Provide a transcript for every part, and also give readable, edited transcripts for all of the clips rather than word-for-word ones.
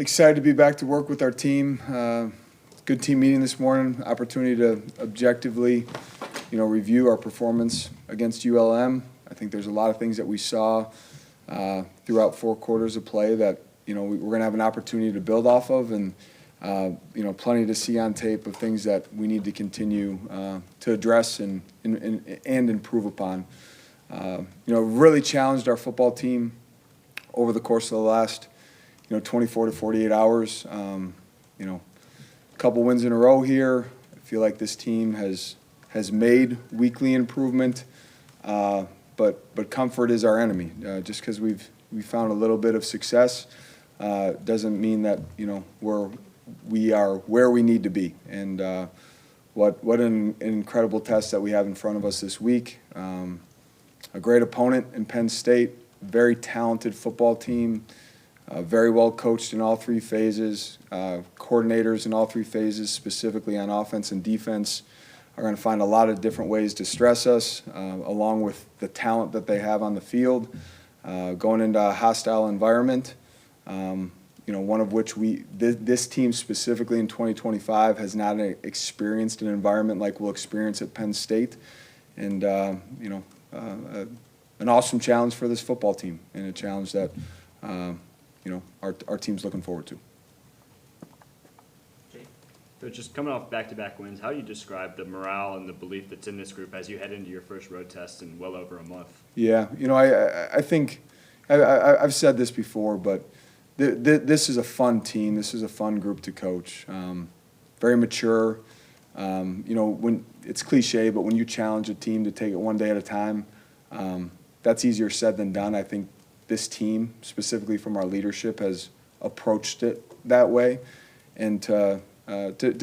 Excited to be back to work with our team. Good team meeting this morning. Opportunity to objectively, review our performance against ULM. I think there's a lot of things that we saw throughout 4 quarters of play that we're going to have an opportunity to build off of, and plenty to see on tape of things that we need to continue to address and improve upon. Really challenged our football team over the course of the last 24 to 48 hours. A couple wins in a row here. I feel like this team has made weekly improvement, but comfort is our enemy. Just because we found a little bit of success doesn't mean that we are where we need to be. And what an incredible test that we have in front of us this week. A great opponent in Penn State, very talented football team. Very well coached in all 3 phases. Coordinators in all 3 phases, specifically on offense and defense, are going to find a lot of different ways to stress us, along with the talent that they have on the field. Going into a hostile environment, one of which this team specifically in 2025 has not experienced an environment like we'll experience at Penn State. And, an awesome challenge for this football team, and a challenge that our team's looking forward to. So just coming off back-to-back wins, how do you describe the morale and the belief that's in this group as you head into your first road test in well over a month? Yeah, I think I've said this before, but this is a fun team. This is a fun group to coach. Very mature. When it's cliche, but when you challenge a team to take it one day at a time, that's easier said than done. I think this team, specifically from our leadership, has approached it that way, and to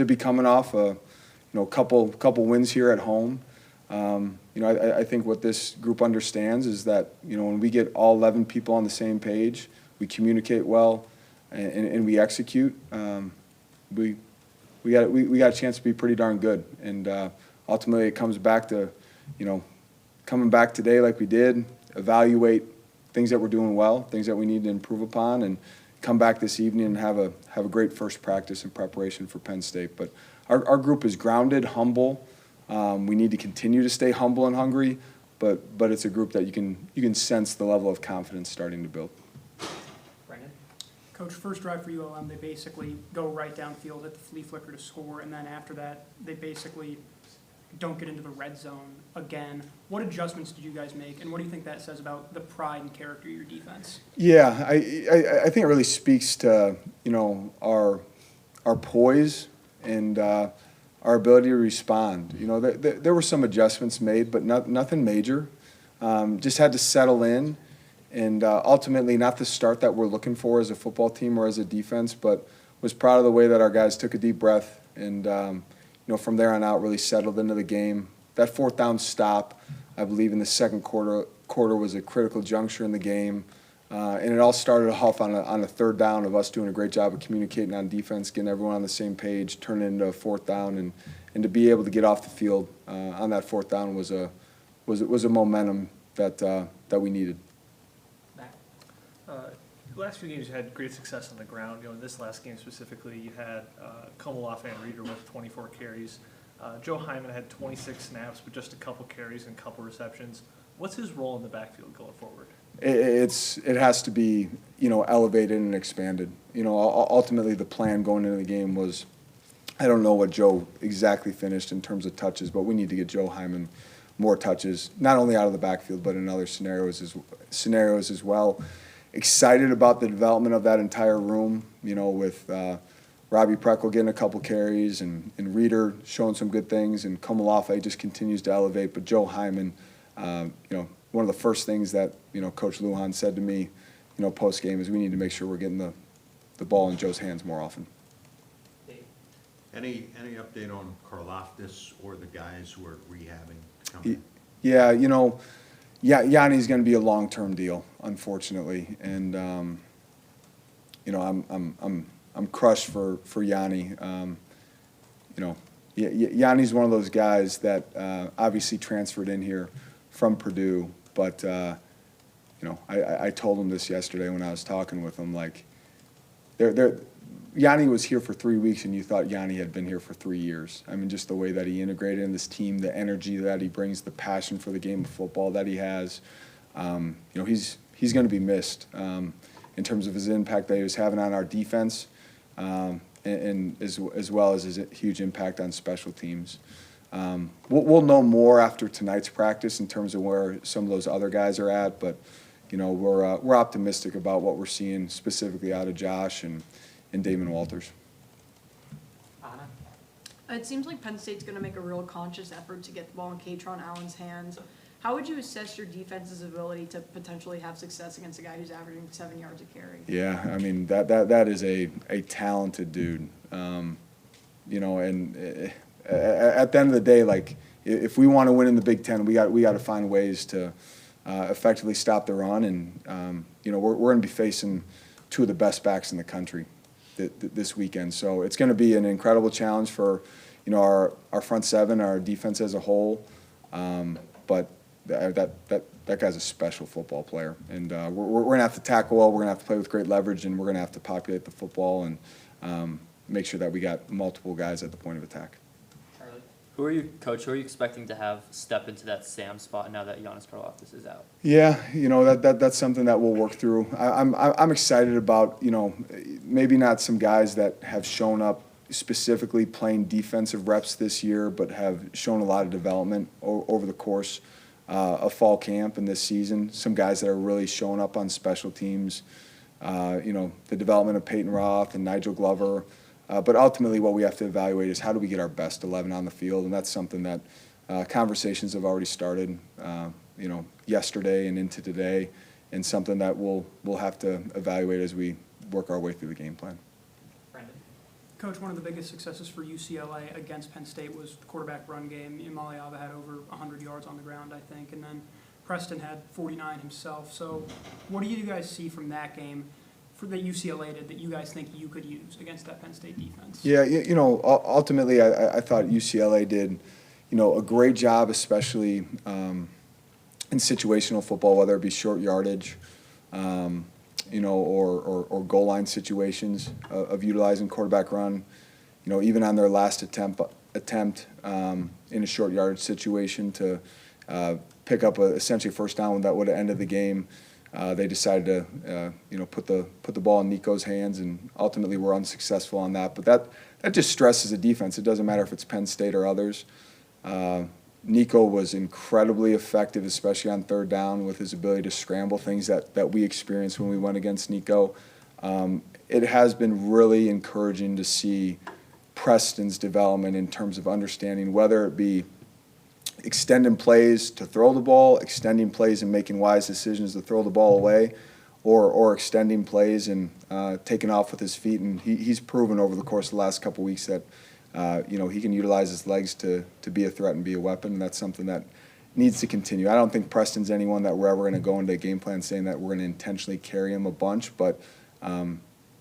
be coming off a couple wins here at home, I think what this group understands is that when we get all 11 people on the same page, we communicate well, and we execute. We got a chance to be pretty darn good, and ultimately it comes back to coming back today like we did, evaluate things that we're doing well, things that we need to improve upon, and come back this evening and have a great first practice in preparation for Penn State. But our group is grounded, humble. We need to continue to stay humble and hungry, but it's a group that you can sense the level of confidence starting to build. Brandon? Coach, first drive for ULM, they basically go right downfield, hit the flea flicker to score, and then after that, they basically don't get into the red zone again. What adjustments did you guys make, and what do you think that says about the pride and character of your defense? Yeah, I think it really speaks to our poise and our ability to respond. There were some adjustments made, but nothing major. Just had to settle in, and ultimately not the start that we're looking for as a football team or as a defense, but was proud of the way that our guys took a deep breath and from there on out, really settled into the game. That 4th down stop, I believe, in the second quarter was a critical juncture in the game, and it all started off on a 3rd down of us doing a great job of communicating on defense, getting everyone on the same page, turning it into a 4th down, and to be able to get off the field on that 4th down was a momentum that we needed. The last few games you had great success on the ground. In this last game specifically, you had Komoloff and Reeder with 24 carries. Joe Hyman had 26 snaps, but just a couple carries and a couple receptions. What's his role in the backfield going forward? It has to be elevated and expanded. Ultimately the plan going into the game was, I don't know what Joe exactly finished in terms of touches, but we need to get Joe Hyman more touches, not only out of the backfield but in other scenarios as well. Excited about the development of that entire room, with Robbie Preckle getting a couple carries and Reeder showing some good things, and Komoloff just continues to elevate. But Joe Hyman, one of the first things that Coach Lujan said to me, post game is we need to make sure we're getting the ball in Joe's hands more often. Any update on Karlaftis or the guys who are rehabbing to come in? Yeah, Yanni's going to be a long-term deal, unfortunately, and I'm crushed for Yanni. Yanni's one of those guys that obviously transferred in here from Purdue, but I told him this yesterday when I was talking with him, Yanni was here for 3 weeks, and you thought Yanni had been here for 3 years. I mean, just the way that he integrated in this team, the energy that he brings, the passion for the game of football that he has. He's going to be missed in terms of his impact that he was having on our defense, and as well as his huge impact on special teams. We'll know more after tonight's practice in terms of where some of those other guys are at, but we're optimistic about what we're seeing specifically out of Josh and Damon Walters. It seems like Penn State's going to make a real conscious effort to get the ball in Katron Allen's hands. How would you assess your defense's ability to potentially have success against a guy who's averaging 7 yards a carry? Yeah, I mean that is a talented dude. And at the end of the day, like if we want to win in the Big Ten, we got to find ways to effectively stop the run. And we're going to be facing two of the best backs in the country this weekend. So it's going to be an incredible challenge for our front seven, our defense as a whole. But that guy's a special football player, and we're going to have to tackle well. We're going to have to play with great leverage, and we're going to have to populate the football and make sure that we got multiple guys at the point of attack. Who are you expecting to have step into that Sam spot now that Giannis Karlaftis is out? Yeah, that's something that we'll work through. I'm excited about maybe not some guys that have shown up specifically playing defensive reps this year, but have shown a lot of development over the course of fall camp and this season. Some guys that are really showing up on special teams. The development of Peyton Roth and Nigel Glover. But ultimately what we have to evaluate is how do we get our best 11 on the field, and that's something that conversations have already started, yesterday and into today, and something that we'll have to evaluate as we work our way through the game plan. Coach, one of the biggest successes for UCLA against Penn State was the quarterback run game. Imaliava had over 100 yards on the ground, I think, and then Preston had 49 himself. So what do you guys see from that game that UCLA did that you guys think you could use against that Penn State defense? Yeah, ultimately I thought UCLA did, a great job, especially in situational football, whether it be short yardage, or goal line situations of utilizing quarterback run. Even on their last attempt in a short yardage situation to pick up essentially first down that would have ended the game. They decided to, put the ball in Nico's hands, and ultimately were unsuccessful on that. But that just stresses the defense. It doesn't matter if it's Penn State or others. Nico was incredibly effective, especially on third down, with his ability to scramble, things that we experienced when we went against Nico. It has been really encouraging to see Preston's development in terms of understanding whether it be extending plays to throw the ball, extending plays and making wise decisions to throw the ball away, or extending plays and taking off with his feet. And he's proven over the course of the last couple weeks that he can utilize his legs to be a threat and be a weapon, and that's something that needs to continue. I don't think Preston's anyone that we're ever going to go into a game plan saying that we're going to intentionally carry him a bunch, but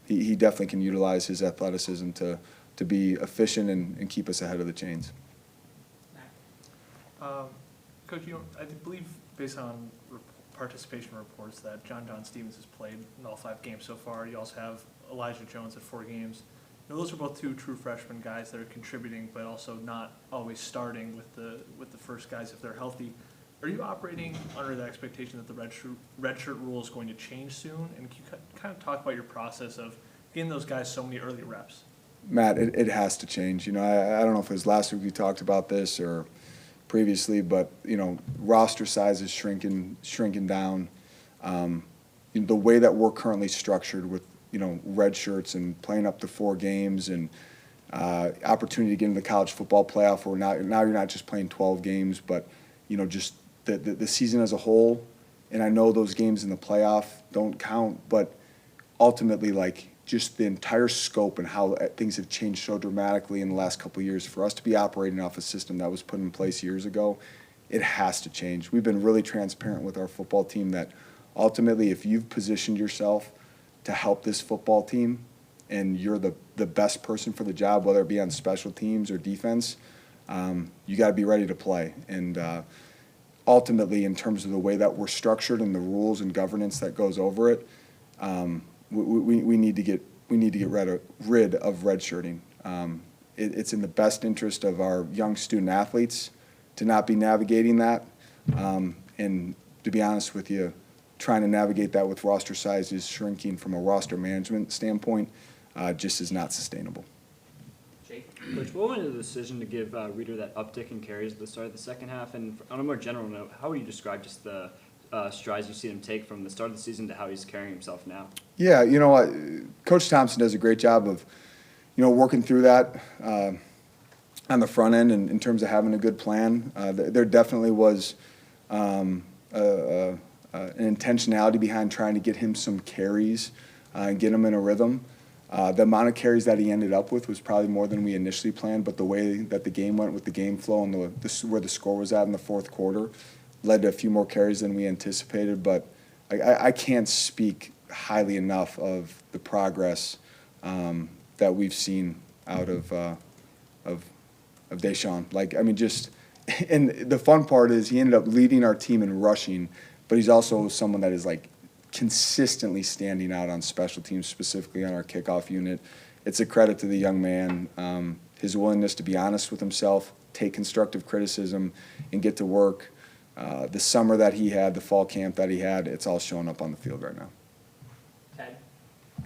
he definitely can utilize his athleticism to be efficient and keep us ahead of the chains. Coach, I believe based on participation reports that John Stevens has played in all 5 games so far. You also have Elijah Jones at 4 games. Those are both 2 true freshman guys that are contributing, but also not always starting with the first guys if they're healthy. Are you operating under the expectation that the redshirt rule is going to change soon? And can you kind of talk about your process of getting those guys so many early reps? Matt, it has to change. I don't know if it was last week we talked about this or previously, but roster size is shrinking down. The way that we're currently structured with red shirts and playing up to 4 games and opportunity to get into the college football playoff, where now you're not just playing 12 games, but just the season as a whole. And I know those games in the playoff don't count, but ultimately, just the entire scope and how things have changed so dramatically in the last couple of years, for us to be operating off a system that was put in place years ago, it has to change. We've been really transparent with our football team that ultimately, if you've positioned yourself to help this football team and you're the best person for the job, whether it be on special teams or defense, you got to be ready to play. And ultimately, in terms of the way that we're structured and the rules and governance that goes over it, we need to get we need to get rid of redshirting. It's in the best interest of our young student athletes to not be navigating that. And to be honest with you, trying to navigate that with roster sizes shrinking from a roster management standpoint just is not sustainable. Coach, what went into the decision to give Reeder that uptick in carries at the start of the second half? And on a more general note, how would you describe just the strides you've seen him take from the start of the season to how he's carrying himself now? Yeah, you know what, Coach Thompson does a great job of, working through that on the front end in terms of having a good plan. There definitely was an intentionality behind trying to get him some carries and get him in a rhythm. The amount of carries that he ended up with was probably more than we initially planned, but the way that the game went with the game flow and where the score was at in the fourth quarter led to a few more carries than we anticipated. But I can't speak highly enough of the progress that we've seen out of Deshaun. And the fun part is he ended up leading our team in rushing, but he's also someone that is consistently standing out on special teams, specifically on our kickoff unit. It's a credit to the young man, his willingness to be honest with himself, take constructive criticism, and get to work. The summer that he had, the fall camp that he had, it's all showing up on the field right now. Ted?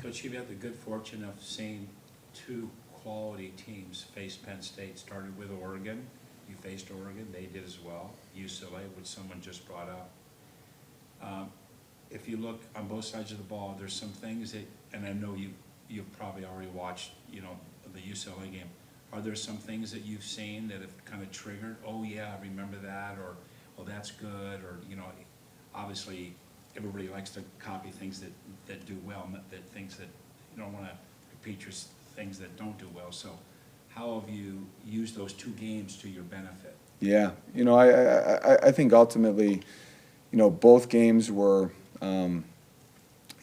Coach, you've had the good fortune of seeing two quality teams face Penn State. Started with Oregon. You faced Oregon. They did as well. UCLA, which someone just brought up. If you look on both sides of the ball, there's some things that, and I know you've probably already watched, the UCLA game. Are there some things that you've seen that have kind of triggered, oh yeah, I remember that, or oh that's good, or obviously everybody likes to copy things that do well, not that things that you don't want to repeat your things that don't do well. So how have you used those two games to your benefit? Yeah, I think ultimately, both games were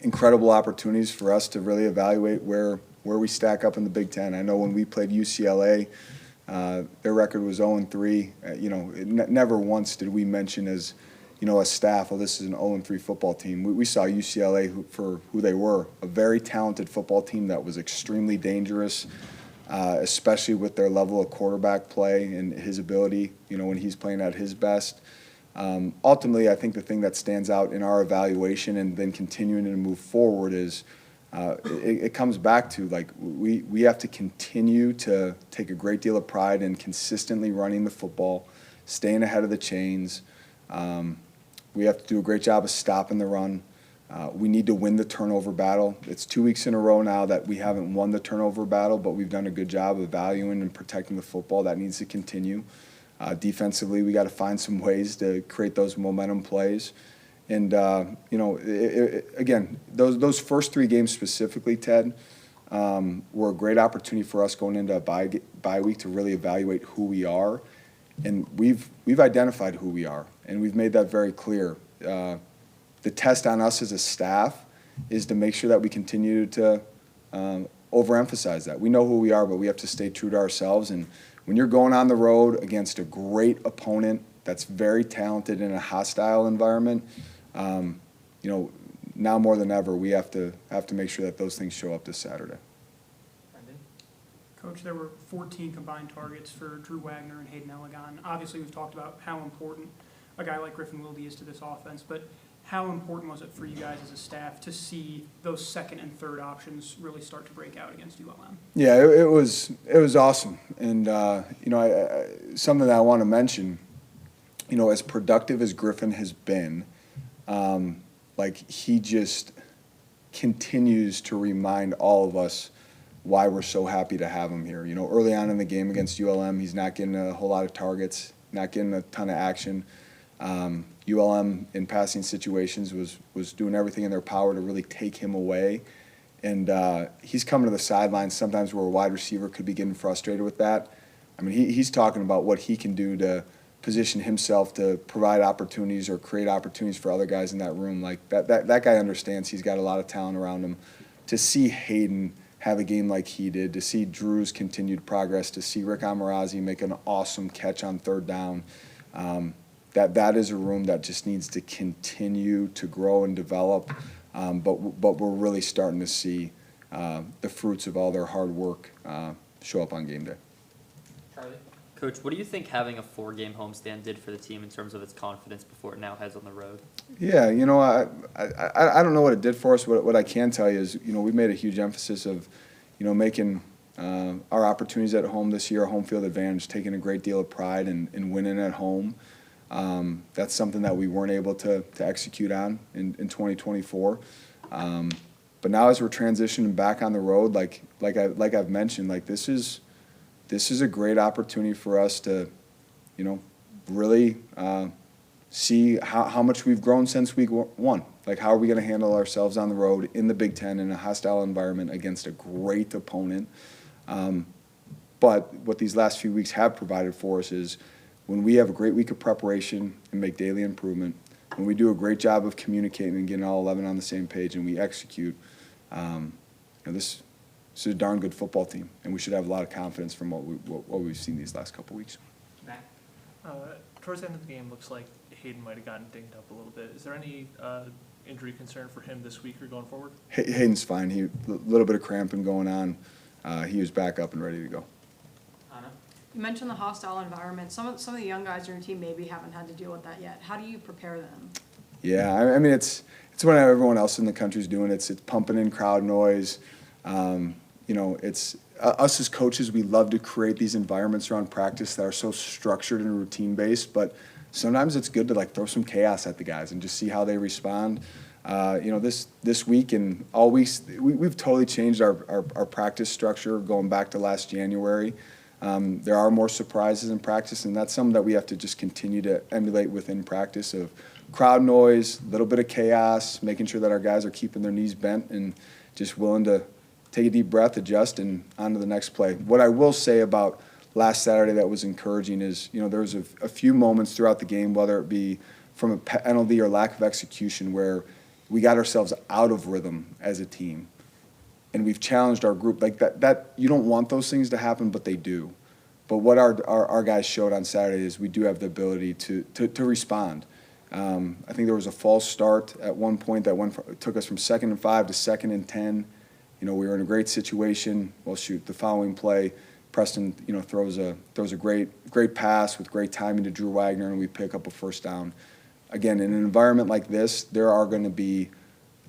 incredible opportunities for us to really evaluate where we stack up in the Big Ten. I know when we played UCLA, their record was 0-3. Never once did we mention as, a staff, this is an 0-3 football team. We saw UCLA for who they were, a very talented football team that was extremely dangerous, especially with their level of quarterback play and his ability, when he's playing at his best. Ultimately, I think the thing that stands out in our evaluation and then continuing to move forward is it comes back to we have to continue to take a great deal of pride in consistently running the football, staying ahead of the chains. We have to do a great job of stopping the run. We need to win the turnover battle. It's 2 weeks in a row now that we haven't won the turnover battle, but we've done a good job of valuing and protecting the football. That needs to continue. Defensively, we got to find some ways to create those momentum plays. And, again, those first three games specifically, Ted, were a great opportunity for us going into a bye week to really evaluate who we are. And we've identified who we are, and we've made that very clear. The test on us as a staff is to make sure that we continue to overemphasize that. We know who we are, but we have to stay true to ourselves. And when you're going on the road against a great opponent that's very talented in a hostile environment, now more than ever, we have to make sure that those things show up this Saturday. Coach, there were 14 combined targets for Drew Wagner and Hayden Elegon. Obviously, we've talked about how important a guy like Griffin Wilde is to this offense, but how important was it for you guys as a staff to see those second and third options really start to break out against ULM? Yeah, it was awesome, and something that I want to mention. As productive as Griffin has been, he just continues to remind all of us why we're so happy to have him here. Early on in the game against ULM, he's not getting a whole lot of targets, not getting a ton of action. ULM in passing situations was doing everything in their power to really take him away. And he's coming to the sidelines sometimes where a wide receiver could be getting frustrated with that. I mean, he's talking about what he can do to position himself to provide opportunities or create opportunities for other guys in that room. That guy understands he's got a lot of talent around him. To see Hayden have a game like he did, to see Drew's continued progress, to see Rick Amarazi make an awesome catch on third down, that is a room that just needs to continue to grow and develop. But we're really starting to see the fruits of all their hard work show up on game day. Charlie? Coach, what do you think having a 4-game homestand did for the team in terms of its confidence before it now heads on the road? Yeah, you know, I don't know what it did for us. What I can tell you is, you know, we made a huge emphasis of, you know, making our opportunities at home this year a home field advantage, taking a great deal of pride in winning at home. That's something that we weren't able to execute on in 2024. But now as we're transitioning back on the road, like I've mentioned, like this is a great opportunity for us to, you know, really see how much we've grown since week 1. Like, how are we going to handle ourselves on the road in the Big Ten in a hostile environment against a great opponent? But what these last few weeks have provided for us is when we have a great week of preparation and make daily improvement, when we do a great job of communicating and getting all 11 on the same page and we execute, you know, this is a darn good football team, and we should have a lot of confidence from what we've seen these last couple weeks. Towards the end of the game, looks like Hayden might have gotten dinged up a little bit. Is there any injury concern for him this week or going forward? Hayden's fine. A little bit of cramping going on. He was back up and ready to go. Anna? You mentioned the hostile environment. Some of the young guys on your team maybe haven't had to deal with that yet. How do you prepare them? Yeah, I mean, it's what everyone else in the country is doing. It's pumping in crowd noise. You know, it's us as coaches, we love to create these environments around practice that are so structured and routine-based, but sometimes it's good to, like, throw some chaos at the guys and just see how they respond. You know, this week and all weeks, we've totally changed our practice structure going back to last January. There are more surprises in practice, and that's something that we have to just continue to emulate within practice of crowd noise, a little bit of chaos, making sure that our guys are keeping their knees bent and just willing to take a deep breath, adjust, and on to the next play. What I will say about last Saturday that was encouraging is, you know, there was a few moments throughout the game, whether it be from a penalty or lack of execution, where we got ourselves out of rhythm as a team. And we've challenged our group. Like that you don't want those things to happen, but they do. But what our guys showed on Saturday is we do have the ability to respond. I think there was a false start at one point that took us from 2nd and 5 to 2nd and 10. You know, we were in a great situation. Well, shoot, the following play, Preston, you know, throws a great pass with great timing to Drew Wagner, and we pick up a first down. Again, in an environment like this, there are going to be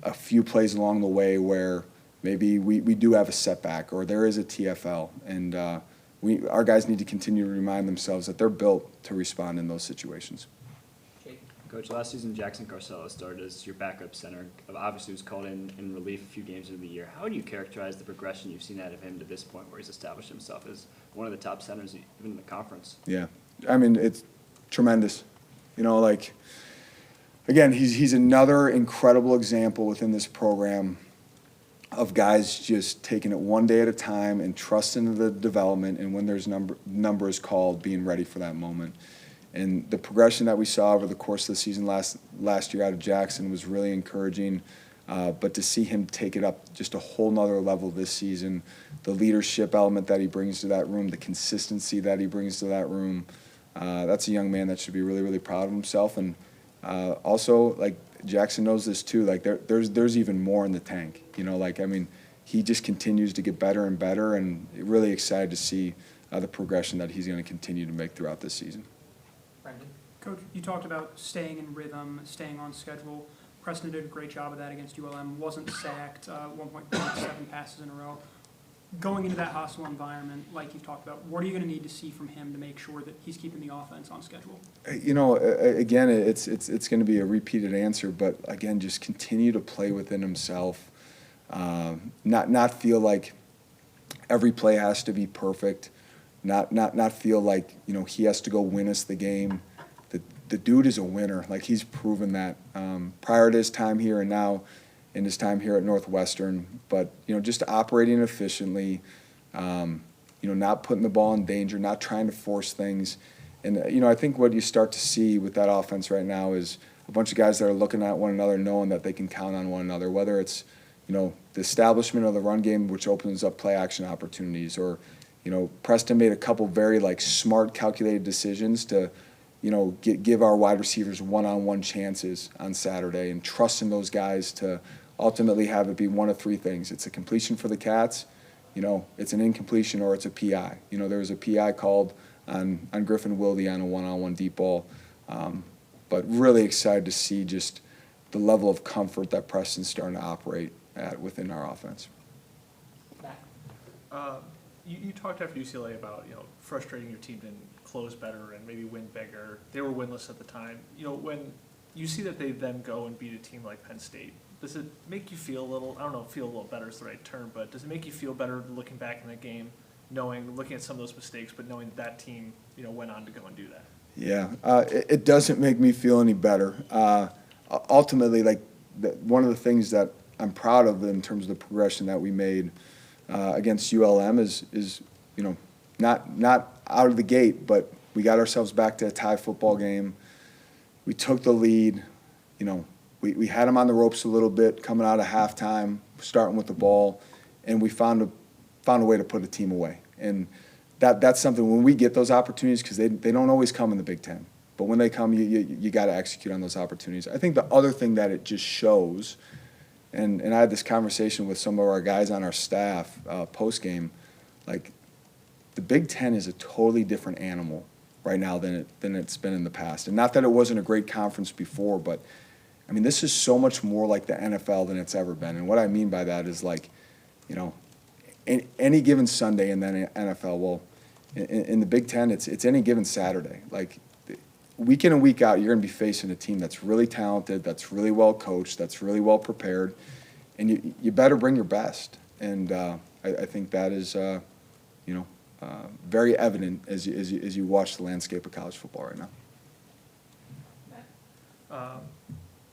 a few plays along the way where maybe we do have a setback or there is a TFL, and our guys need to continue to remind themselves that they're built to respond in those situations. Coach, last season Jackson Carcella started as your backup center. Obviously was called in relief a few games into the year. How would you characterize the progression you've seen out of him to this point where he's established himself as one of the top centers even in the conference? Yeah, I mean, it's tremendous. You know, like, again, he's another incredible example within this program of guys just taking it one day at a time and trusting the development, and when there's number is called, being ready for that moment. And the progression that we saw over the course of the season last year out of Jackson was really encouraging. But to see him take it up just a whole nother level this season, the leadership element that he brings to that room, the consistency that he brings to that room, that's a young man that should be really, really proud of himself. And also, like, Jackson knows this too, like there's even more in the tank. You know, like, I mean, he just continues to get better and better, and really excited to see the progression that he's going to continue to make throughout this season. Coach, you talked about staying in rhythm, staying on schedule. Preston did a great job of that against ULM, wasn't sacked, 1.7 passes in a row. Going into that hostile environment, like you've talked about, what are you going to need to see from him to make sure that he's keeping the offense on schedule? You know, again, it's going to be a repeated answer, but again, just continue to play within himself, not feel like every play has to be perfect, not feel like, you know, he has to go win us the game. The dude is a winner. Like, he's proven that prior to his time here and now in his time here at Northwestern. But, you know, just operating efficiently, you know, not putting the ball in danger, not trying to force things. And, you know, I think what you start to see with that offense right now is a bunch of guys that are looking at one another, knowing that they can count on one another, whether it's, you know, the establishment of the run game, which opens up play action opportunities, or, you know, Preston made a couple very, like, smart, calculated decisions to, you know, give our wide receivers one-on-one chances on Saturday, and trusting those guys to ultimately have it be one of three things. It's a completion for the Cats, it's an incompletion, or it's a PI. There was a PI called on Griffin Wilde on a one-on-one deep ball. But really excited to see just the level of comfort that Preston's starting to operate at within our offense. You talked after UCLA about, frustrating your team didn't close better and maybe win bigger. They were winless at the time. When you see that they then go and beat a team like Penn State, does it make you feel a little, I don't know if feel a little better is the right term, but does it make you feel better looking back in the game, looking at some of those mistakes, but knowing that team, went on to go and do that? Yeah, it doesn't make me feel any better. Ultimately, one of the things that I'm proud of in terms of the progression that we made against ULM is not out of the gate, but we got ourselves back to a tie football game. We took the lead. We had them on the ropes a little bit coming out of halftime, starting with the ball, and we found a way to put a team away. And that's something when we get those opportunities, because they don't always come in the Big Ten, but when they come, you got to execute on those opportunities. I think the other thing that it just shows, and I had this conversation with some of our guys on our staff post-game, the Big Ten is a totally different animal right now than it's been in the past. And not that it wasn't a great conference before, but, this is so much more like the NFL than it's ever been. And what I mean by that is any given Sunday in the NFL, well, in the Big Ten, it's any given Saturday. Week in and week out, you're going to be facing a team that's really talented, that's really well coached, that's really well prepared, and you better bring your best. And I think that is, very evident as you watch the landscape of college football right now.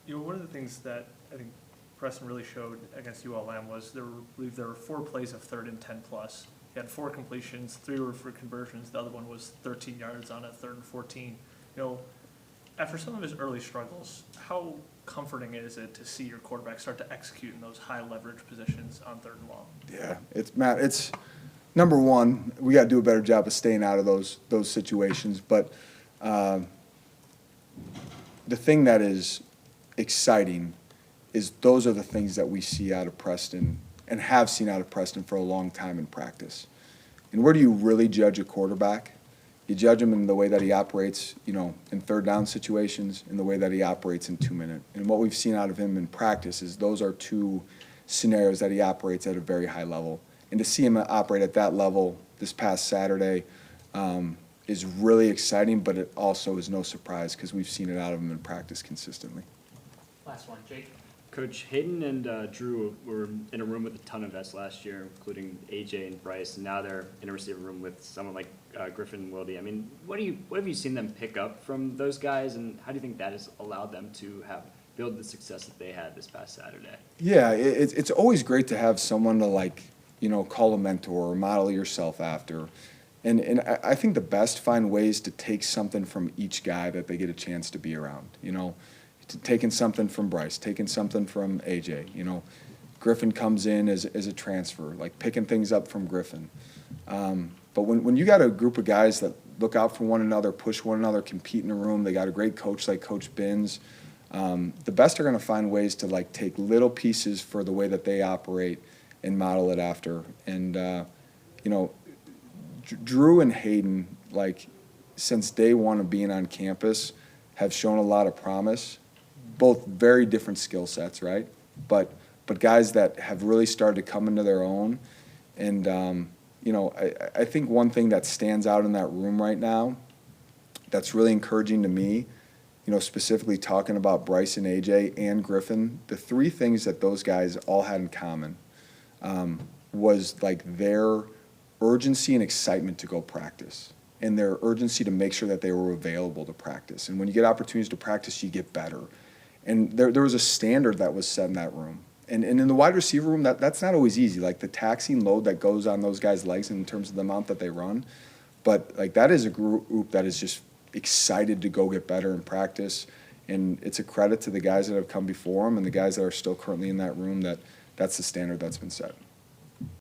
One of the things that I think Preston really showed against ULM was there were 4 plays of 3rd and 10 plus. He had 4 completions, 3 were for conversions. The other one was 13 yards on a 3rd and 14. After some of his early struggles, how comforting is it to see your quarterback start to execute in those high leverage positions on 3rd and long? Yeah, it's number one, we got to do a better job of staying out of those situations. But the thing that is exciting is those are the things that we see out of Preston and have seen out of Preston for a long time in practice. And where do you really judge a quarterback? You judge him in the way that he operates, in 3rd down situations, in the way that he operates in 2-minute. And what we've seen out of him in practice is those are 2 scenarios that he operates at a very high level. And to see him operate at that level this past Saturday is really exciting, but it also is no surprise because we've seen it out of him in practice consistently. Last one, Jake. Coach, Hayden and Drew were in a room with a ton of vets last year, including AJ and Bryce, and now they're in a receiver room with someone like Griffin Wilde. What have you seen them pick up from those guys, and how do you think that has allowed them to build the success that they had this past Saturday? Yeah, it's always great to have someone to call a mentor or model yourself after. And I think the best find ways to take something from each guy that they get a chance to be around, taking something from Bryce, taking something from AJ, Griffin comes in as a transfer, picking things up from Griffin. But when you got a group of guys that look out for one another, push one another, compete in a room, they got a great coach like Coach Binns, the best are going to find ways to take little pieces for the way that they operate and model it after. And, Drew and Hayden, since day one of being on campus, have shown a lot of promise. Both very different skill sets, right? But guys that have really started to come into their own. And, I think one thing that stands out in that room right now that's really encouraging to me, specifically talking about Bryce and AJ and Griffin, the 3 things that those guys all had in common was their urgency and excitement to go practice and their urgency to make sure that they were available to practice. And when you get opportunities to practice, you get better. And there was a standard that was set in that room. And in the wide receiver room, that's not always easy. The taxing load that goes on those guys' legs in terms of the amount that they run. But, that is a group that is just excited to go get better in practice. And it's a credit to the guys that have come before them and the guys that are still currently in that room that's the standard that's been set.